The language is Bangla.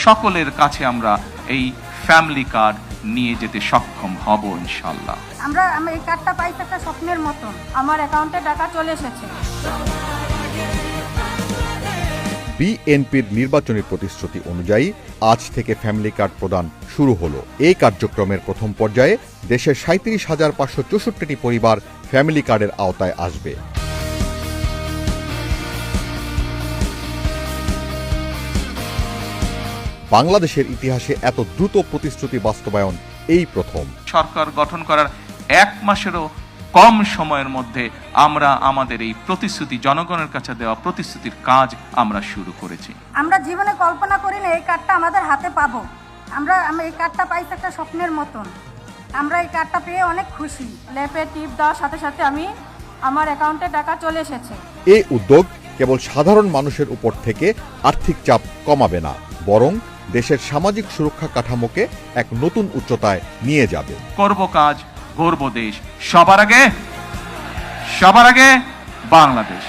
সকলের কাছে আমরা এই ফ্যামিলি কার্ড নিয়ে যেতে সক্ষম হব ইনশাআল্লাহ। আমি এই কার্ডটা পাইছি একটা স্বপ্নের মতন, আমার অ্যাকাউন্টে টাকা চলে এসেছে। বিএনপির নির্বাচনী প্রতিশ্রুতি অনুযায়ী আজ থেকে ফ্যামিলি কার্ড প্রদান শুরু হলো। এই কার্যক্রমের প্রথম পর্যায়ে দেশের 37,564টি পরিবার ফ্যামিলি কার্ডের আওতায় আসবে। বাংলাদেশের ইতিহাসে এত দ্রুত প্রতিশ্রুতি বাস্তবায়ন এই প্রথম। সরকার গঠন করার 1 মাসেরও কম সময়ের মধ্যে আমরা আমাদের এই প্রতিশ্রুতি, জনগণের কাছে দেওয়া প্রতিশ্রুতির কাজ আমরা শুরু করেছি। আমরা জীবনে কল্পনা করি না এই কার্ডটা আমাদের হাতে পাবো। আমি এই কার্ডটা পাইছি একটা স্বপ্নের মতন। আমরা এই কার্ডটা পেয়ে অনেক খুশি। ল্যাপে টিপ দেওয়ার সাথে সাথে আমার অ্যাকাউন্টে টাকা চলে এসেছে। এই উদ্যোগ কেবল সাধারণ মানুষের উপর থেকে আর্থিক চাপ কমাবে না, বরং দেশের সামাজিক সুরক্ষা কাঠামোকে এক নতুন উচ্চতায় নিয়ে যাবে। করব কাজ, গর্ব দেশ, সবার আগে বাংলাদেশ।